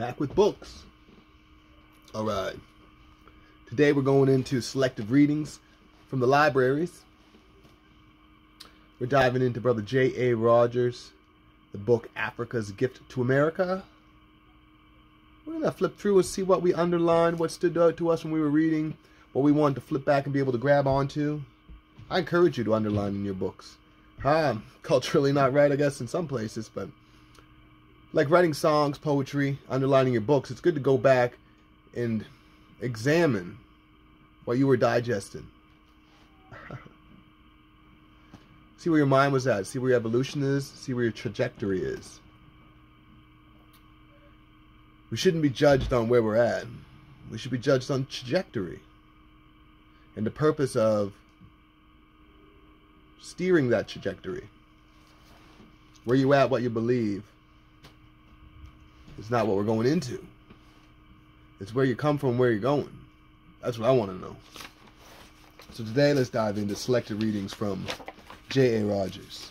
Back with books. All right. Today we're going into selective readings from the libraries. We're diving into Brother J.A. Rogers, the book Africa's Gift to America. We're going to flip through and see what we underlined, what stood out to us when we were reading, what we wanted to flip back and be able to grab onto. I encourage you to underline in your books. Culturally not right, I guess, in some places, but like writing songs, poetry, underlining your books, it's good to go back and examine what you were digesting. See where your mind was at. See where your evolution is. See where your trajectory is. We shouldn't be judged on where we're at. We should be judged on trajectory and the purpose of steering that trajectory. Where you at, what you believe, is not what we're going into. It's where you come from, where you're going. That's what I want to know. So today, let's dive into selected readings from J.A. Rogers.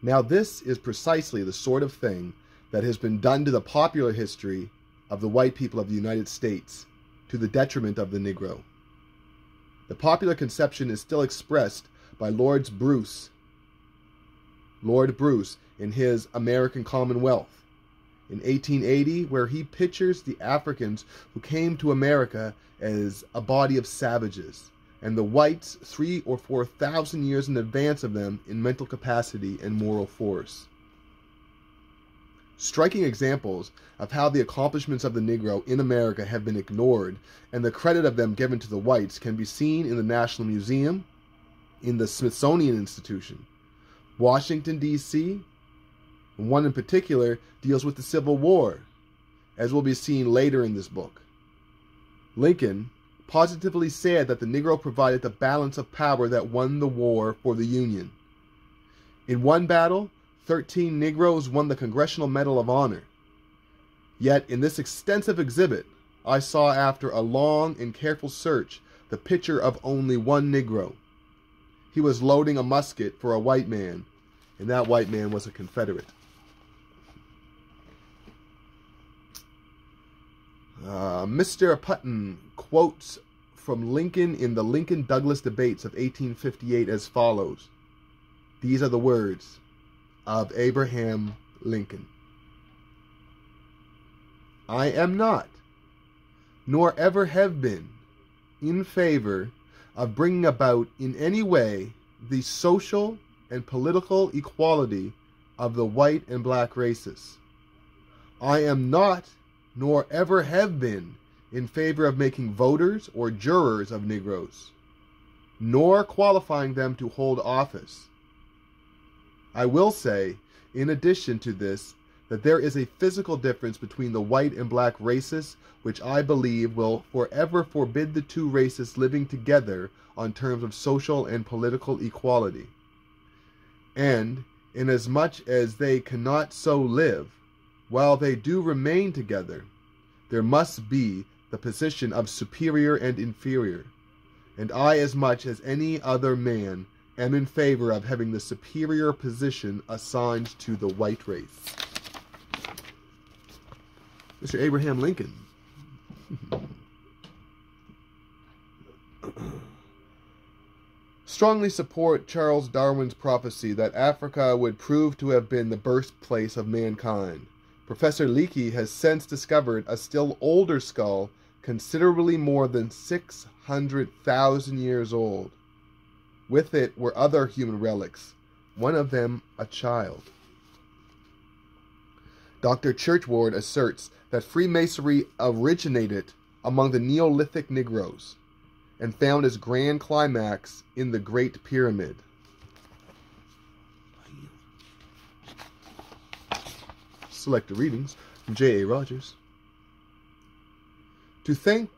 Now this is precisely the sort of thing that has been done to the popular history of the white people of the United States to the detriment of the Negro. The popular conception is still expressed by Lord Bruce in his American Commonwealth in 1880, where he pictures the Africans who came to America as a body of savages, and the whites 3,000 or 4,000 years in advance of them in mental capacity and moral force. Striking examples of how the accomplishments of the Negro in America have been ignored and the credit of them given to the whites can be seen in the National Museum, in the Smithsonian Institution, Washington, D.C., and one in particular deals with the Civil War, as will be seen later in this book. Lincoln positively said that the Negro provided the balance of power that won the war for the Union. In one battle, 13 Negroes won the Congressional Medal of Honor. Yet in this extensive exhibit, I saw after a long and careful search the picture of only one Negro. He was loading a musket for a white man, and that white man was a Confederate. Mr. Putnam quotes from Lincoln in the Lincoln-Douglas debates of 1858 as follows. These are the words of Abraham Lincoln. I am not, nor ever have been, in favor of bringing about in any way the social and political equality of the white and black races. I am not, nor ever have been, in favor of making voters or jurors of Negroes, nor qualifying them to hold office. I will say, in addition to this, that there is a physical difference between the white and black races which I believe will forever forbid the two races living together on terms of social and political equality. And, inasmuch as they cannot so live, while they do remain together, there must be the position of superior and inferior, and I, as much as any other man, am in favor of having the superior position assigned to the white race. Mr. Abraham Lincoln. Strongly support Charles Darwin's prophecy that Africa would prove to have been the birthplace of mankind. Professor Leakey has since discovered a still older skull, considerably more than 600,000 years old. With it were other human relics, one of them a child. Dr. Churchward asserts that Freemasonry originated among the Neolithic Negroes and found its grand climax in the Great Pyramid. Selected readings from J.A. Rogers. To think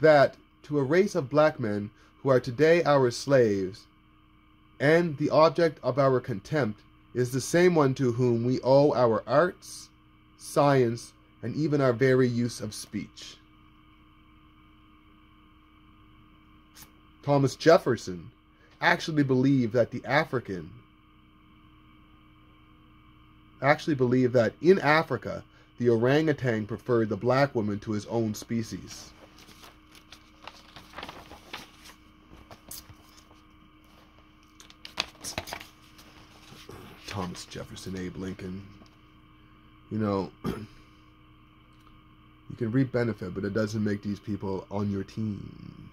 that to a race of black men who are today our slaves and the object of our contempt is the same one to whom we owe our arts, science, and even our very use of speech. Thomas Jefferson actually believe that in Africa, the orangutan preferred the black woman to his own species. Thomas Jefferson, Abe Lincoln. You know, you can reap benefit, but it doesn't make these people on your team.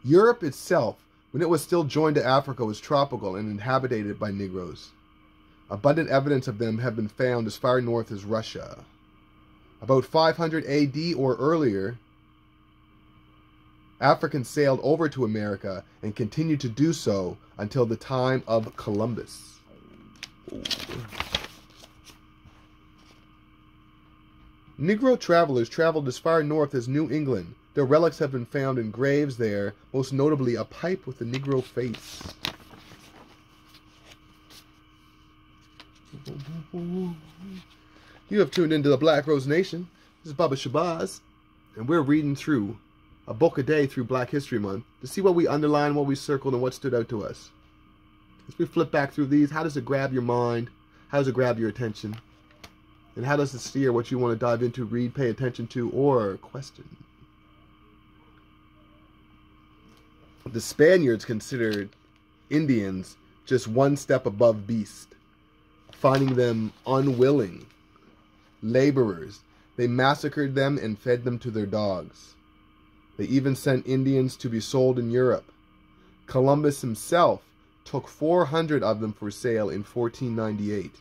Europe itself, when it was still joined to Africa, was tropical and inhabited by Negroes. Abundant evidence of them have been found as far north as Russia. About 500 AD or earlier, Africans sailed over to America and continued to do so until the time of Columbus. Ooh. Negro travelers traveled as far north as New England. Their relics have been found in graves there, most notably a pipe with a Negro face. You have tuned into the Black Rose Nation. This is Baba Shabazz, and we're reading through a book a day through Black History Month to see what we underlined, what we circled, and what stood out to us. As we flip back through these, how does it grab your mind? How does it grab your attention? And how does it steer what you want to dive into, read, pay attention to, or question? The Spaniards considered Indians just one step above beast, finding them unwilling laborers. They massacred them and fed them to their dogs. They even sent Indians to be sold in Europe. Columbus himself took 400 of them for sale in 1498.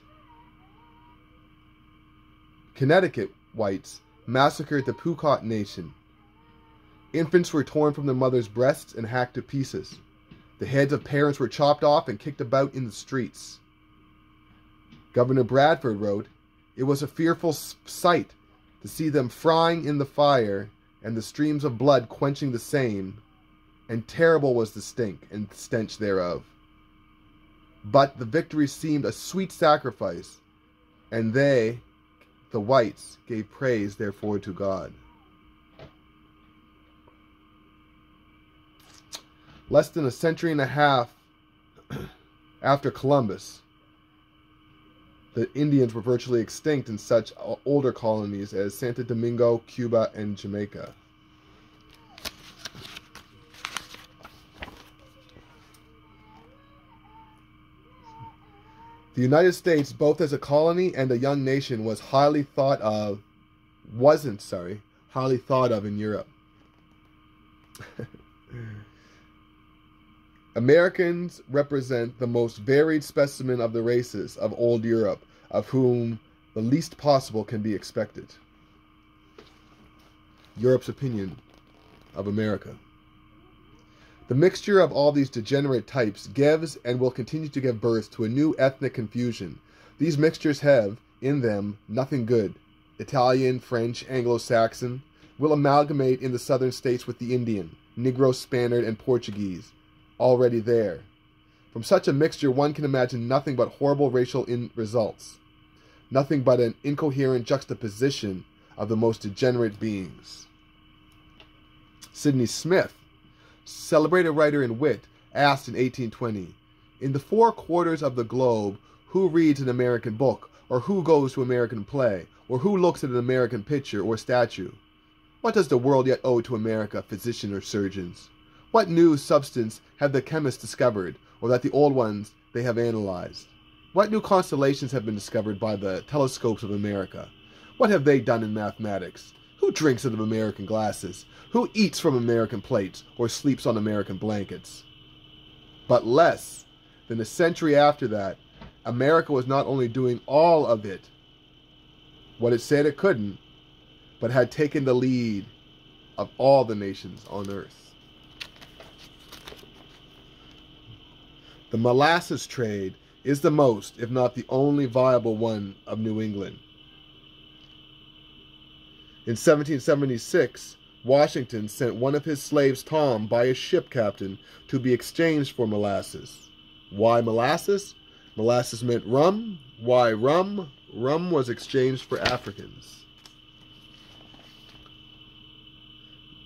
Connecticut whites massacred the Pequot Nation. Infants were torn from their mothers' breasts and hacked to pieces. The heads of parents were chopped off and kicked about in the streets. Governor Bradford wrote, "It was a fearful sight to see them frying in the fire and the streams of blood quenching the same, and terrible was the stink and stench thereof. But the victory seemed a sweet sacrifice, and they, the whites, gave praise therefore to God." Less than a century and a half after Columbus, the Indians were virtually extinct in such older colonies as Santo Domingo, Cuba, and Jamaica. The United States, both as a colony and a young nation, wasn't highly thought of in Europe. Americans represent the most varied specimen of the races of old Europe, of whom the least possible can be expected. Europe's opinion of America. The mixture of all these degenerate types gives and will continue to give birth to a new ethnic confusion. These mixtures have, in them, nothing good. Italian, French, Anglo-Saxon will amalgamate in the southern states with the Indian, Negro, Spaniard, and Portuguese, already there. From such a mixture, one can imagine nothing but horrible racial results. Nothing but an incoherent juxtaposition of the most degenerate beings. Sidney Smith, celebrated writer and wit, asked in 1820, "In the 4 quarters of the globe, who reads an American book, or who goes to American play, or who looks at an American picture or statue? What does the world yet owe to America, physician or surgeons? What new substance have the chemists discovered, or that the old ones they have analyzed? What new constellations have been discovered by the telescopes of America? What have they done in mathematics? Who drinks out of American glasses? Who eats from American plates, or sleeps on American blankets?" But less than a century after that, America was not only doing all of it, what it said it couldn't, but had taken the lead of all the nations on earth. The molasses trade is the most, if not the only viable one of New England. In 1776, Washington sent one of his slaves, Tom, by a ship captain to be exchanged for molasses. Why molasses? Molasses meant rum. Why rum? Rum was exchanged for Africans.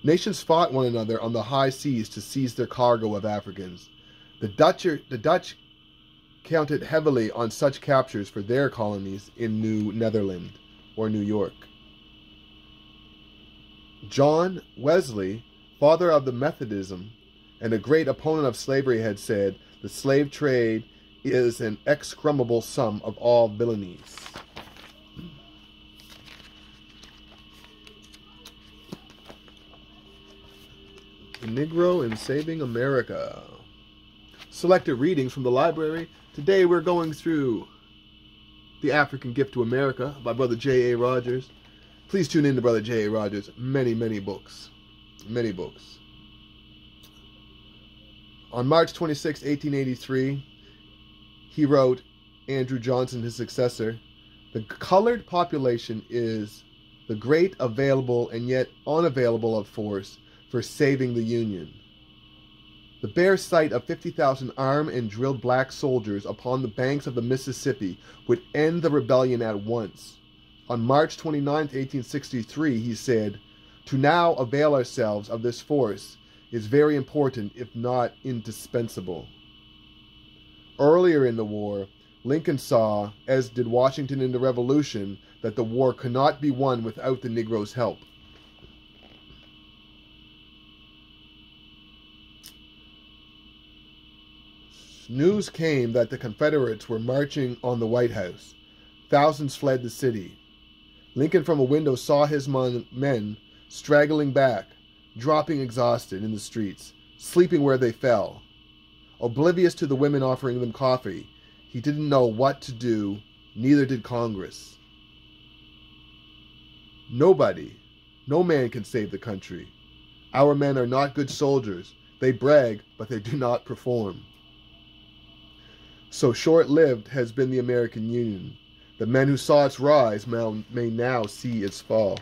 Nations fought one another on the high seas to seize their cargo of Africans. The Dutch counted heavily on such captures for their colonies in New Netherland or New York. John Wesley, father of the Methodism and a great opponent of slavery, had said, "The slave trade is an execrable sum of all villainies." The Negro in Saving America. Selected readings from the library. Today we're going through The African Gift to America by Brother J.A. Rogers. Please tune in to Brother J.A. Rogers. Many books. Many books. On March 26, 1883, he wrote, Andrew Johnson, his successor, "The colored population is the great available and yet unavailable of force for saving the Union. The bare sight of 50,000 armed and drilled black soldiers upon the banks of the Mississippi would end the rebellion at once." On March 29, 1863, he said, "To now avail ourselves of this force is very important, if not indispensable." Earlier in the war, Lincoln saw, as did Washington in the Revolution, that the war could not be won without the Negro's help. News came that the Confederates were marching on the White House. Thousands fled the city. Lincoln from a window saw his men straggling back, dropping exhausted in the streets, sleeping where they fell. Oblivious to the women offering them coffee, he didn't know what to do, neither did Congress. No man can save the country. Our men are not good soldiers. They brag, but they do not perform. So short-lived has been the American Union. The men who saw its rise may now see its fall.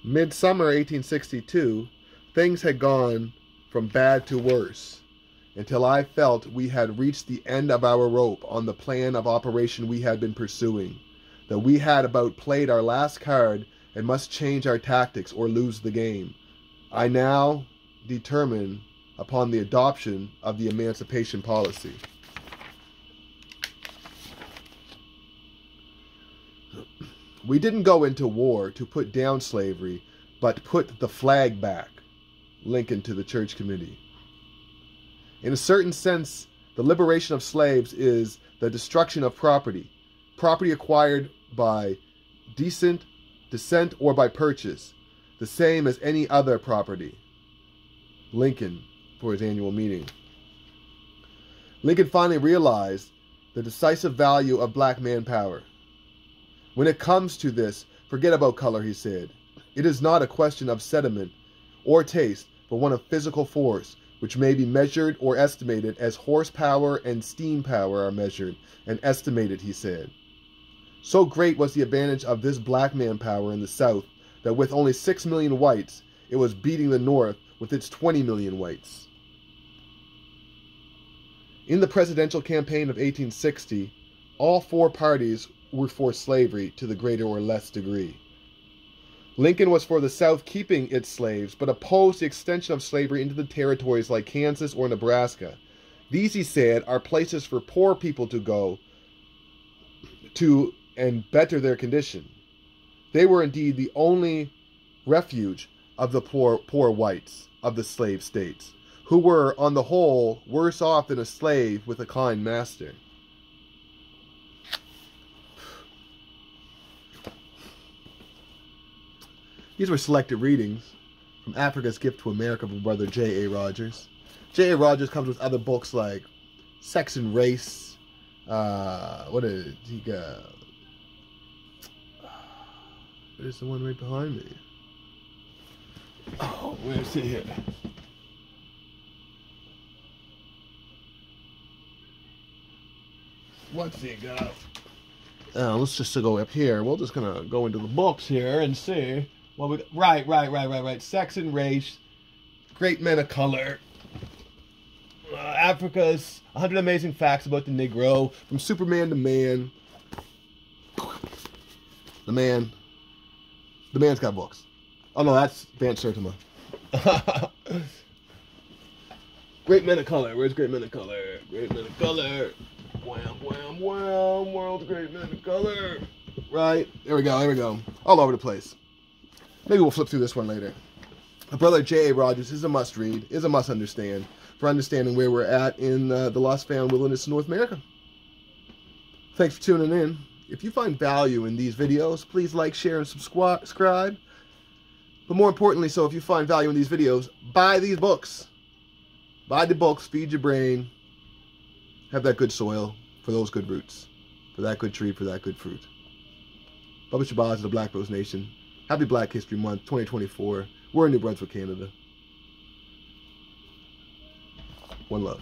Midsummer 1862, things had gone from bad to worse, until I felt we had reached the end of our rope on the plan of operation we had been pursuing, that we had about played our last card and must change our tactics or lose the game. I now determined upon the adoption of the emancipation policy. We didn't go into war to put down slavery, but put the flag back. Lincoln to the Church Committee. In a certain sense, the liberation of slaves is the destruction of property acquired by descent or by purchase, the same as any other property. Lincoln, for his annual meeting. Lincoln finally realized the decisive value of black manpower. When it comes to this, forget about color, he said. It is not a question of sentiment or taste, but one of physical force, which may be measured or estimated as horsepower and steam power are measured and estimated, he said. So great was the advantage of this black manpower in the South that with only 6 million whites, it was beating the North with its 20 million whites. In the presidential campaign of 1860, all four parties were for slavery to the greater or less degree. Lincoln was for the South keeping its slaves, but opposed the extension of slavery into the territories like Kansas or Nebraska. These, he said, are places for poor people to go to and better their condition. They were indeed the only refuge of the poor whites of the slave states, who were, on the whole, worse off than a slave with a kind master. These were selected readings from Africa's Gift to America by Brother J.A. Rogers. J.A. Rogers comes with other books like Sex and Race. What is it? He got... There's the one right behind me. Oh, where's it here? What's he got? Let's just go up here. We're just gonna go into the books here and see. Well, right. Sex and Race, Great Men of Color, Africa's 100 Amazing Facts About the Negro, From Superman to Man, The Man, The man's got books. Oh no, that's Van Sertima. Great Men of Color. Where's Great Men of Color? Great Men of Color. Wham, wham, wham. World's Great Men of Color. Right. There we go. There we go. All over the place. Maybe we'll flip through this one later. My brother J.A. Rogers is a must read, is a must understand for understanding where we're at in the lost found wilderness of North America. Thanks for tuning in. If you find value in these videos, please like, share, and subscribe. But more importantly, so if you find value in these videos, buy these books. Buy the books, feed your brain, have that good soil for those good roots, for that good tree, for that good fruit. Bubba Shabazz of the Black Rose Nation. Happy Black History Month 2024. We're in New Brunswick, Canada. One love.